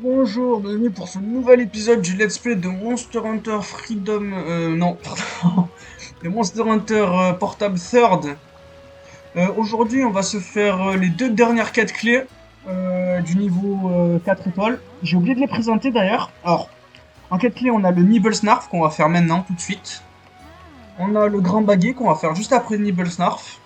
Bonjour, bienvenue pour ce nouvel épisode du Let's Play de Monster Hunter Freedom... non, pardon. De Monster Hunter Portable Third. Aujourd'hui, on va se faire les deux dernières quêtes clés du niveau 4 étoiles. J'ai oublié de les présenter d'ailleurs. Alors, en quête clé, on a le Nibblesnarf qu'on va faire maintenant, tout de suite. On a le Grand Baguet qu'on va faire juste après le Nibblesnarf.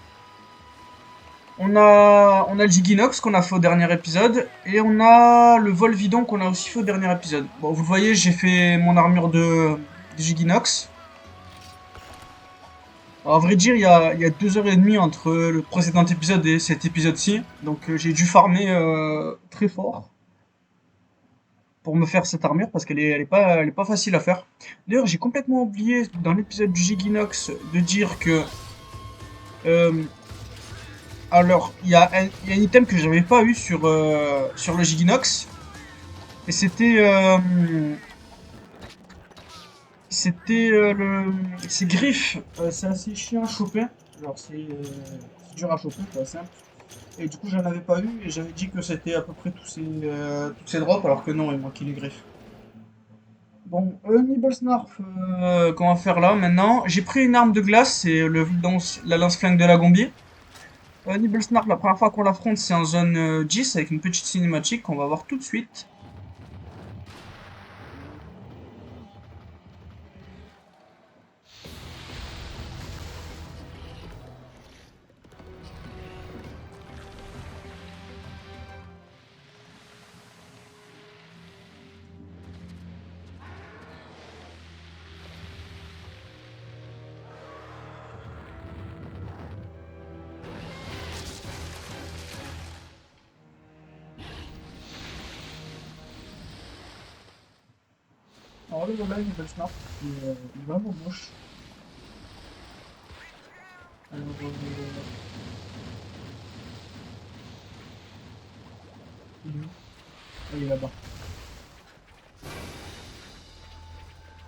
On a le Giginox qu'on a fait au dernier épisode. Et on a le Volvidon qu'on a aussi fait au dernier épisode. Bon, vous le voyez, j'ai fait mon armure de Giginox. Alors, à vrai dire, il y a 2 heures et demie entre le précédent épisode et cet épisode-ci. Donc j'ai dû farmer très fort pour me faire cette armure parce qu'elle est pas facile à faire. D'ailleurs, j'ai complètement oublié dans l'épisode du Giginox de dire que euh, alors, il y a un item que j'avais pas eu sur le Giginox. Et c'était ces griffes. C'est assez chiant à choper. Genre, c'est dur à choper, quoi, simple. Et du coup, j'en avais pas eu. Et j'avais dit que c'était à peu près tous ces drops. Alors que non, il manquait les griffes. Bon, Nibblesnarf qu'on va faire là maintenant. J'ai pris une arme de glace. C'est la lance-flingue de la Gombier. Nibblesnarf, la première fois qu'on l'affronte, c'est en zone 10 avec une petite cinématique qu'on va voir tout de suite. Alors là, voilà, Nibblesnarf, il est vraiment moche. Alors, il est où? Ah, il est là-bas.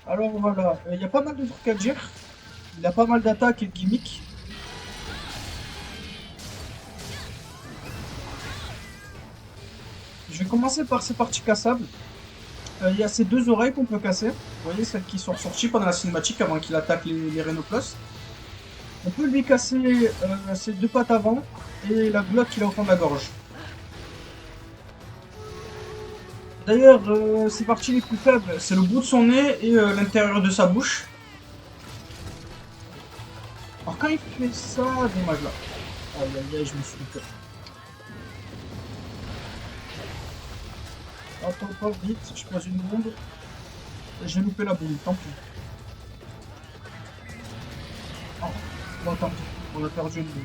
Alors voilà, il y a pas mal de trucs à dire. Il a pas mal d'attaques et de gimmicks. Je vais commencer par ces parties cassables. Il y a ces deux oreilles qu'on peut casser. Vous voyez, celles qui sont ressorties pendant la cinématique avant qu'il attaque les Rhinoclos. On peut lui casser ses deux pattes avant et la glotte qu'il a au fond de la gorge. D'ailleurs, ses parties les plus faibles, c'est le bout de son nez et l'intérieur de sa bouche. Alors quand il fait ça, dommage là. Aïe aïe aïe, je me suis loupé. Hop hop hop, vite, je pose une bombe. J'ai loupé la bombe, tant pis. Oh, bon, tant pis, on a perdu une bombe.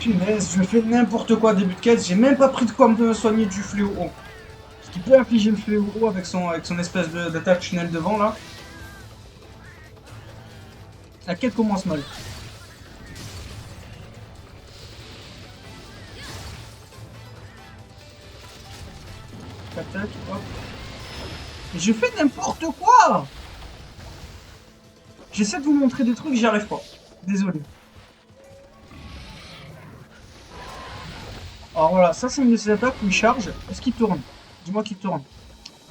Punaise, je fais n'importe quoi début de quête, j'ai même pas pris de quoi me soigner du fléau haut. Ce qui peut infliger le fléau haut avec son espèce d'attaque tunnel devant là. La quête commence mal. Tac tac, hop. Mais je fais n'importe quoi. J'essaie de vous montrer des trucs, j'y arrive pas. Désolé. Alors voilà, ça c'est une de ces attaques où il charge. Est-ce qu'il tourne? Dis-moi qu'il tourne.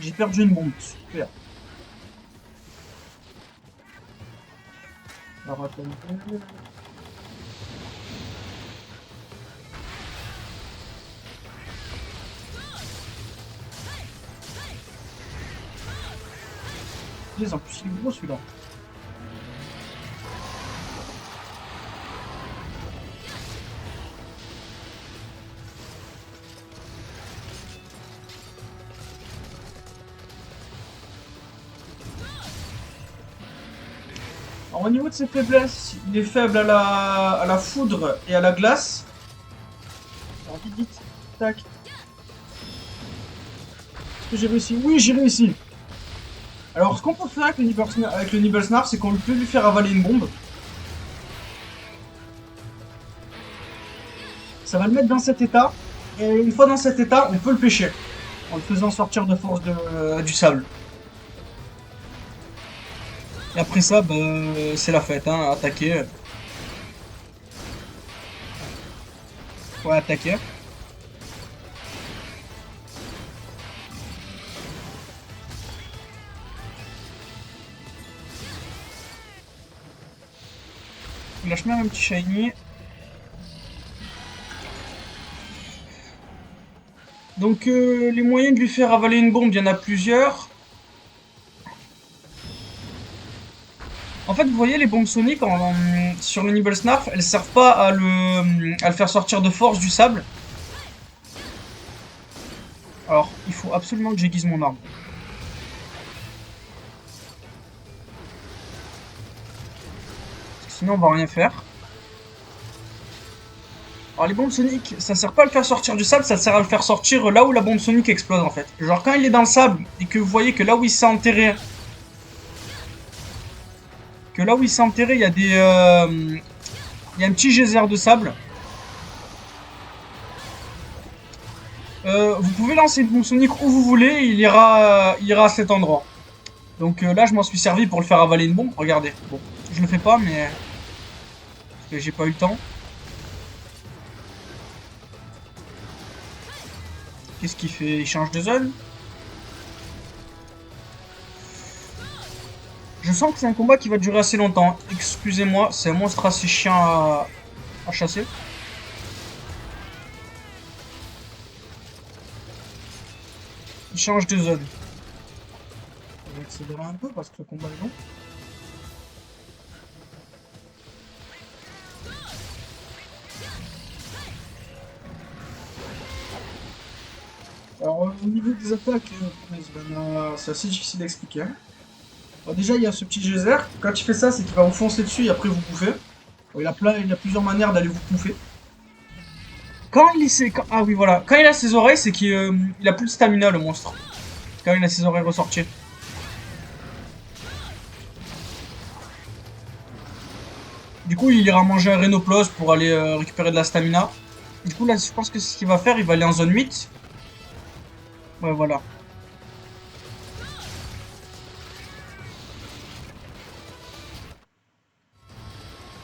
J'ai perdu une bombe. Super. Alors attends. En plus il est gros celui-là. Alors au niveau de ses faiblesses, il est faible à la foudre et à la glace. Alors vite vite. Tac. Est-ce que j'ai réussi? Oui, j'ai réussi. Alors ce qu'on peut faire avec le Nibblesnarf, c'est qu'on peut lui faire avaler une bombe. Ça va le mettre dans cet état. Et une fois dans cet état, on peut le pêcher. En le faisant sortir de force du sable. Et après ça, bah, c'est la fête, hein, attaquer. Ouais, attaquer. Lâche même un petit shiny. Donc les moyens de lui faire avaler une bombe, il y en a plusieurs. En fait, vous voyez, les bombes soniques sur le Nibble Snarf, elles servent pas à le faire sortir de force du sable. Alors, il faut absolument que j'aiguise mon arme. Parce que sinon, on va rien faire. Alors, les bombes soniques, ça sert pas à le faire sortir du sable, ça sert à le faire sortir là où la bombe sonique explose, en fait. Genre, quand il est dans le sable, et que vous voyez que là où il s'est enterré, il y a il y a un petit geyser de sable. Vous pouvez lancer une bombe sonique où vous voulez, il ira à cet endroit. Donc là, je m'en suis servi pour le faire avaler une bombe. Regardez. Bon, je le fais pas, mais parce que j'ai pas eu le temps. Qu'est-ce qu'il fait? Il change de zone. Je sens que c'est un combat qui va durer assez longtemps. Excusez-moi, c'est un monstre assez chiant à chasser. Il change de zone. Je vais accélérer un peu parce que le combat est long. Alors, au niveau des attaques, c'est assez difficile à expliquer, hein. Bon, déjà, il y a ce petit geyser. Quand il fait ça, c'est qu'il va vous foncer dessus et après vous bouffer. Bon, il a plusieurs manières d'aller vous bouffer. Ah oui, voilà. Quand il a ses oreilles, c'est qu'il a plus de stamina, le monstre. Quand il a ses oreilles ressorties. Du coup, il ira manger un Rhinoplos pour aller récupérer de la stamina. Du coup, là, je pense que c'est ce qu'il va faire. Il va aller en zone 8. Ouais, voilà.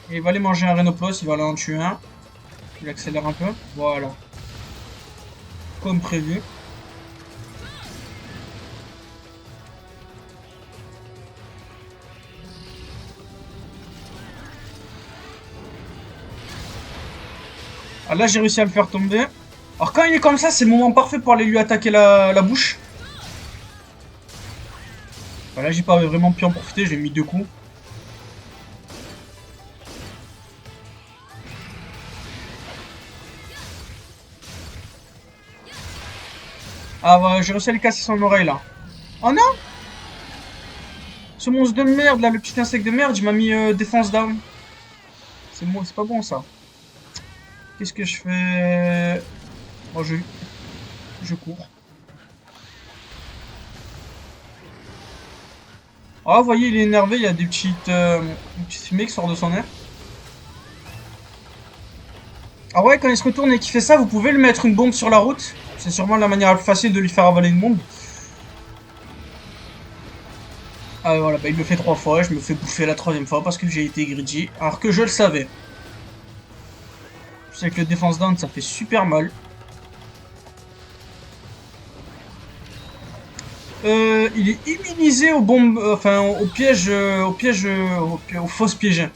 Et il va aller manger un Rhinoplos. Il va aller en tuer un. Il accélère un peu. Voilà. Comme prévu. Ah, là, j'ai réussi à le faire tomber. Alors, quand il est comme ça, c'est le moment parfait pour aller lui attaquer la bouche. Bah, là, j'ai pas vraiment pu en profiter. J'ai mis deux coups. Ah, ouais, j'ai réussi à lui casser son oreille, là. Oh non! Ce monstre de merde, là, le petit insecte de merde, il m'a mis défense down. C'est pas bon, ça. Qu'est-ce que je fais? Bon, je cours. Ah, vous voyez, il est énervé, il y a des petites fumées qui sortent de son air. Ah ouais, quand il se retourne et qu'il fait ça, vous pouvez lui mettre une bombe sur la route. C'est sûrement la manière la plus facile de lui faire avaler une bombe. Ah voilà, bah il le fait trois fois, je me fais bouffer la troisième fois parce que j'ai été greedy, alors que je le savais. Je sais que le défense down ça fait super mal. Il est immunisé aux bombes, enfin aux fausses pièges.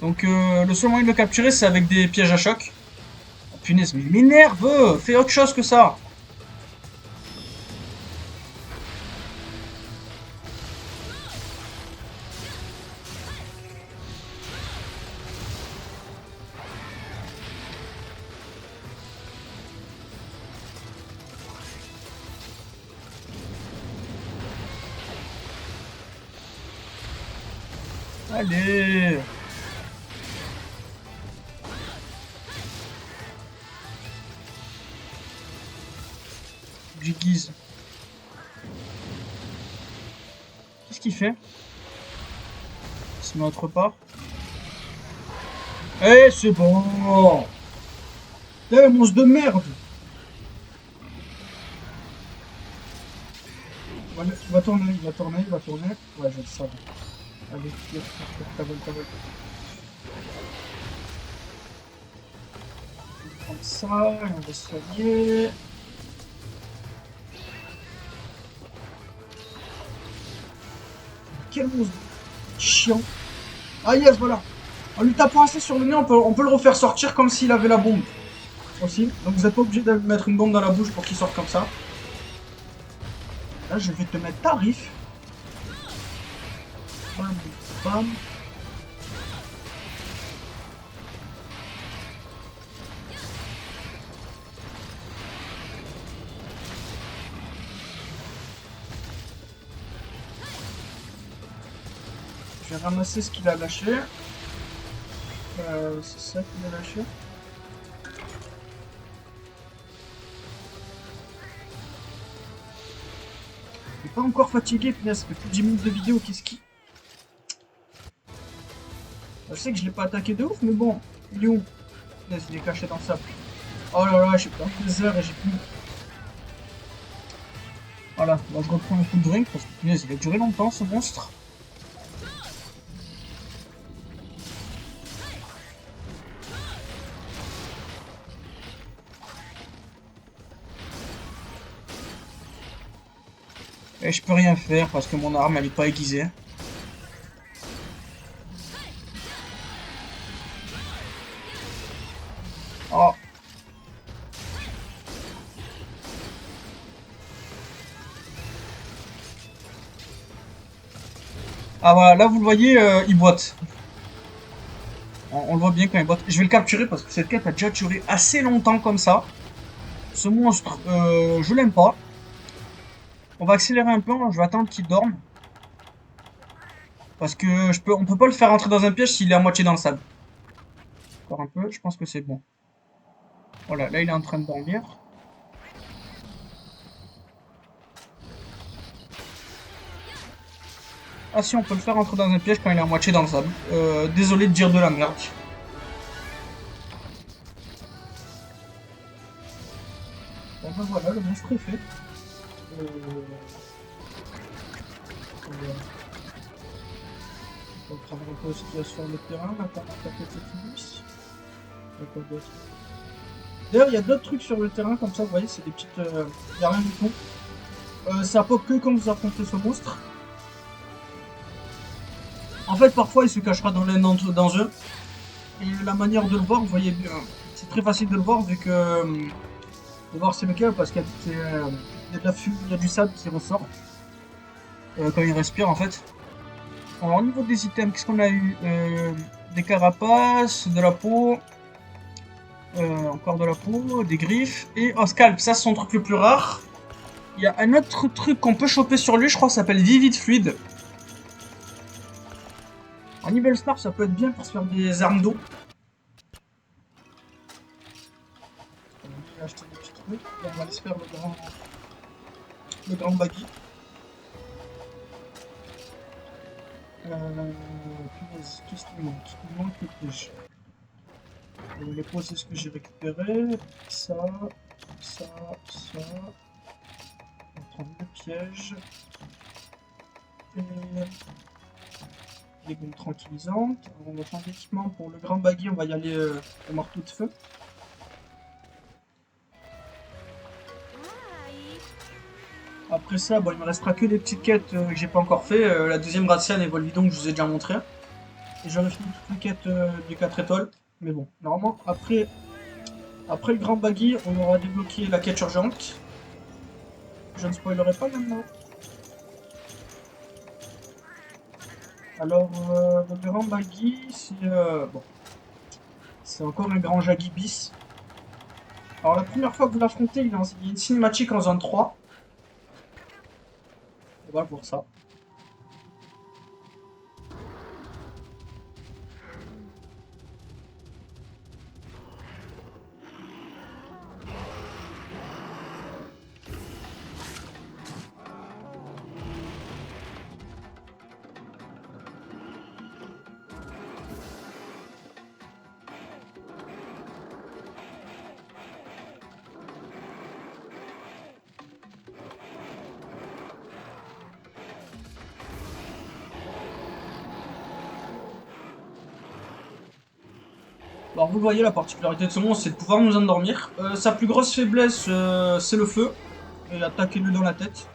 Donc le seul moyen de le capturer c'est avec des pièges à choc. Oh, punaise, mais il m'énerve! Fais autre chose que ça! Allez! Jiggies. Qu'est-ce qu'il fait? Il se met autre part. Eh, c'est bon! Eh, monstre de merde! Il va tourner, il va tourner, il va tourner. Ouais, je le savais. Allez, ta vol, ta vol. On va prendre ça, et on va se soigner. quel monstre chiant. Ah yes, voilà. En lui tapant assez sur le nez, on peut le refaire sortir comme s'il avait la bombe. Aussi. Donc vous n'êtes pas obligé de mettre une bombe dans la bouche pour qu'il sorte comme ça. Là, je vais te mettre tarif. Bam, bam. Je vais ramasser ce qu'il a lâché. C'est ça qu'il a lâché. Je suis pas encore fatigué, punaise, ça fait plus de 10 minutes de vidéo, qu'est-ce qui... Je sais que je l'ai pas attaqué de ouf, mais bon, il est où? Punaise, il est caché dans le sable. Oh là là, j'ai perdu des heures et j'ai plus... Voilà, bon, je reprends un coup de drink parce que punaise, il a duré longtemps ce monstre. Et je peux rien faire parce que mon arme elle est pas aiguisée. Oh. Ah voilà, là vous le voyez, il boite. On le voit bien quand il boite. Je vais le capturer parce que cette quête a déjà duré assez longtemps comme ça. Ce monstre, je l'aime pas. On va accélérer un peu, je vais attendre qu'il dorme. Parce que on peut pas le faire entrer dans un piège s'il est à moitié dans le sable. Encore un peu, je pense que c'est bon. Voilà, là il est en train de dormir. Ah si, on peut le faire entrer dans un piège quand il est à moitié dans le sable. Désolé de dire de la merde. Bon ben voilà, le monstre est fait. On va prendre un peu ce qu'il y a sur le terrain, attendre que la quête se finisse. D'ailleurs, il y a d'autres trucs sur le terrain, comme ça, vous voyez, c'est des petites... Il n'y a rien du tout. Ça pop que quand vous affrontez ce monstre. En fait, parfois, il se cachera dans l'un dans eux. Et la manière de le voir, vous voyez bien, c'est très facile de le voir, vu que... de voir c'est lequel, parce qu'il y a de la fumée, il y a du sable qui ressort. Quand il respire, en fait. Alors, au niveau des items, qu'est-ce qu'on a eu? Des carapaces, de la peau... encore de la peau, des griffes et un scalp, ça c'est son truc le plus rare. Il y a un autre truc qu'on peut choper sur lui, je crois, ça s'appelle Vivid Fluid. En Evil Star, ça peut être bien pour se faire des armes d'eau. On va acheter des petits trucs, et on va aller se faire le grand baggy. Punaise, qu'est-ce qu'il manque? Il manque le piège. Les pots, c'est ce que j'ai récupéré. Ça, ça, ça. On va prendre le piège. Et les bombes tranquillisantes. Alors, on va prendre l'équipement pour le grand baggy. On va y aller au marteau de feu. Après ça, bon, il me restera que des petites quêtes que j'ai pas encore fait. La deuxième Gratiane et Volvidon que je vous ai déjà montré. Et j'aurais fini toutes les quêtes du 4 étoiles. Mais bon, normalement, après le grand baggy, on aura débloqué la quête urgente. Je ne spoilerai pas maintenant. Alors, le grand baggy, c'est bon, c'est encore un grand Jaggy bis. Alors, la première fois que vous l'affrontez, il y a une cinématique en zone 3. On va voir ça. Alors vous voyez, la particularité de ce monstre, c'est de pouvoir nous endormir. Sa plus grosse faiblesse, c'est le feu. Et attaquez-le dans la tête.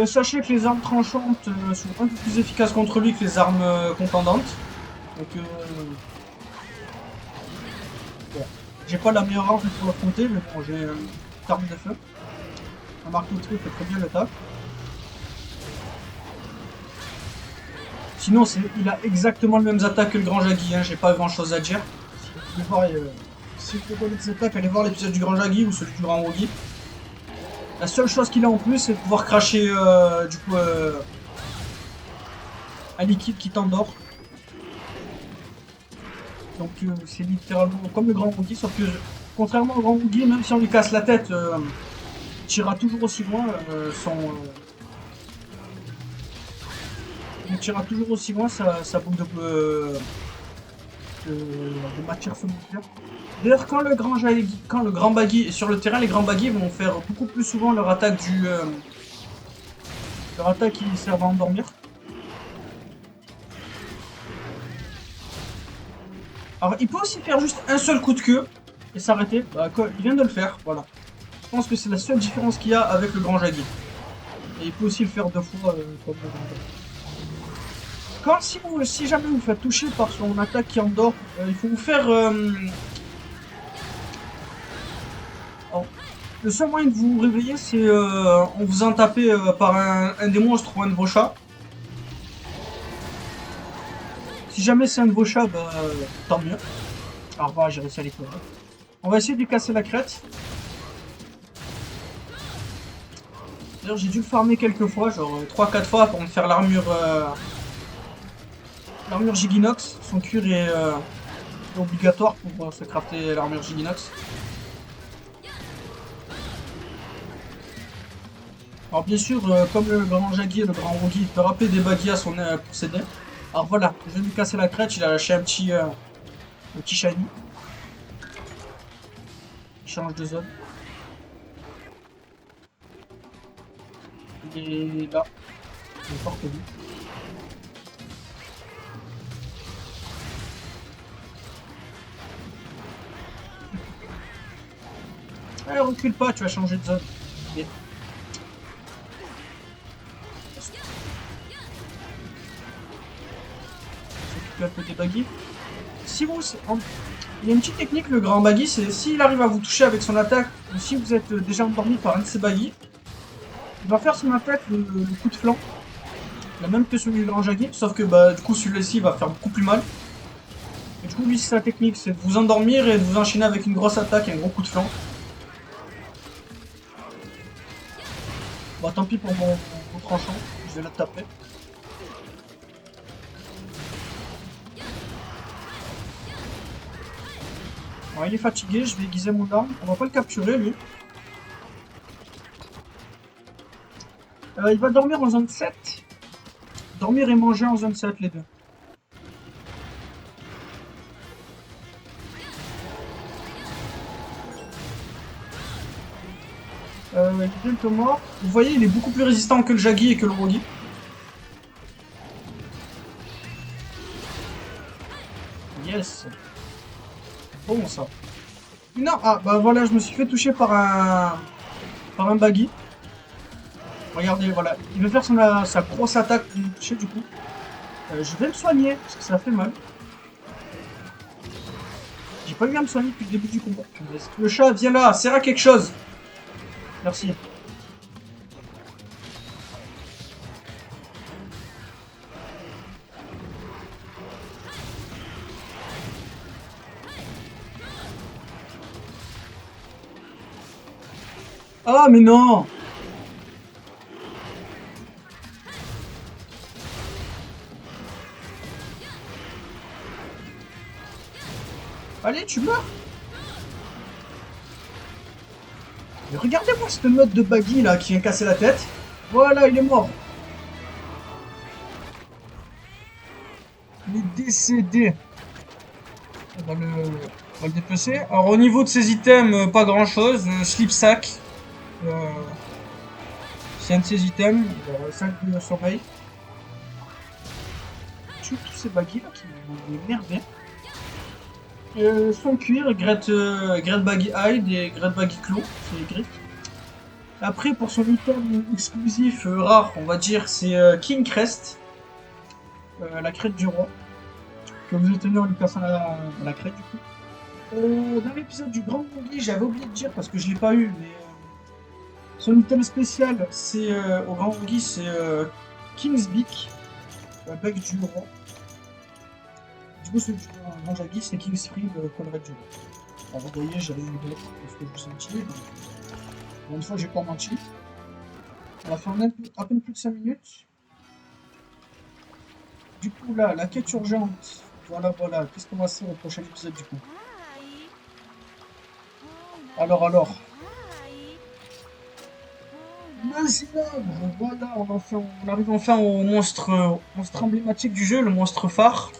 Sachez que les armes tranchantes sont un peu plus efficaces contre lui que les armes contendantes. Donc, bon. J'ai pas la meilleure arme pour l'affronter, mais bon, j'ai une arme de feu. Un marteau fait très bien le taf. Sinon, il a exactement les mêmes attaques que le grand Jaggi, hein, j'ai pas grand chose à dire. Si vous voulez connaître ses attaques, allez voir l'épisode du grand Jaggi ou celui du grand Woggy. La seule chose qu'il a en plus, c'est de pouvoir cracher du coup un liquide qui t'endort. Donc c'est littéralement comme le grand Woogie, sauf que contrairement au grand Woogie, même si on lui casse la tête, il tirera toujours aussi loin. Il tirera toujours aussi loin sa boule de matière secondaire. D'ailleurs, quand le grand Baggy est sur le terrain, les grands Baggy vont faire beaucoup plus souvent leur attaque leur attaque qui sert à endormir. Alors, il peut aussi faire juste un seul coup de queue et s'arrêter. Bah, il vient de le faire, voilà. Je pense que c'est la seule différence qu'il y a avec le grand Jaggi. Et il peut aussi le faire deux fois comme le grand Jaggi. Si jamais vous faites toucher par son attaque qui endort, il faut vous faire... Alors, le seul moyen de vous réveiller, c'est en vous en taper par un des monstres ou un de vos chats. Si jamais c'est un de vos chats, bah, tant mieux. Alors voilà, j'ai réussi à les trouver. On va essayer de lui casser la crête. D'ailleurs, j'ai dû le farmer quelques fois, genre 3-4 fois pour me faire l'armure l'armure Giginox. Son cuir est obligatoire pour se crafter l'armure Giginox. Alors bien sûr, comme le grand Jaggi et le grand Woggy, il peut rappeler des Baggy à son pour s'aider. Alors voilà, je vais lui casser la crête, il a lâché un petit shiny. Il change de zone. Il est là. Il est fort que lui. Allez, recule pas, tu vas changer de zone. Okay. Un peu des Baggy. Si vous... Il y a une petite technique, le grand Baggy, c'est s'il arrive à vous toucher avec son attaque, ou si vous êtes déjà endormi par un de ses Baggy, il va faire son attaque, le coup de flanc, la même que celui du grand Jaggi, sauf que bah, du coup celui-ci va faire beaucoup plus mal. Et du coup lui c'est sa technique, c'est de vous endormir et de vous enchaîner avec une grosse attaque et un gros coup de flanc. Bah tant pis pour mon tranchant, je vais la taper. Bon, il est fatigué, je vais aiguiser mon arme. On va pas le capturer, lui. Il va dormir en zone 7. Dormir et manger en zone 7, les deux. Il est bientôt mort. Vous voyez, il est beaucoup plus résistant que le Jaggi et que le Woggy. Yes. Bon ça. Non, ah bah voilà, je me suis fait toucher par un Baggy. Regardez, voilà, il veut faire sa grosse attaque pour me toucher du coup. Je vais me soigner, parce que ça fait mal. J'ai pas eu à me soigner depuis le début du combat. Le chat, viens là, sert à quelque chose. Merci. Ah mais non! Allez, tu meurs! Mais regardez-moi cette mode de Baggy là qui vient casser la tête. Voilà, il est mort. Il est décédé. On va le dépecer. Alors au niveau de ses items, pas grand chose. Slip sack. C'est un de ses items. 5 de sommeil. Tue tous ces Baggy là qui m'énervent. Son cuir, Great Baggy Hide et Great Baggy Claw, c'est les griffes. Après, pour son item exclusif rare, on va dire, c'est King Crest, la crête du roi, que vous obtenez en lui cassant la crête du coup. Dans l'épisode du Grand Bouclier, j'avais oublié de dire parce que je l'ai pas eu, mais son item spécial, c'est au Grand Bouclier, c'est King's Beak, la bec du roi. Du coup, celui du Grand Jaggi, c'est King's Free, le collerette du roi. Alors, vous voyez, j'avais une bête, parce que je vous ai dit, donc, une fois, j'ai pas menti. On a fait à peine plus de 5 minutes. Du coup, là, la quête urgente. Voilà, voilà. Qu'est-ce qu'on va faire au prochain épisode, du coup? Alors. Le célèbre. Voilà, on arrive enfin au monstre emblématique du jeu, le monstre phare.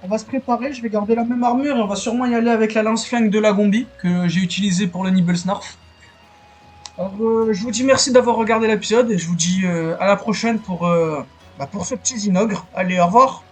On va se préparer, je vais garder la même armure et on va sûrement y aller avec la lance-flingue de la Gombi que j'ai utilisée pour le Nibblesnarf. Alors, je vous dis merci d'avoir regardé l'épisode et je vous dis à la prochaine pour ce petit Zinogre. Allez, au revoir!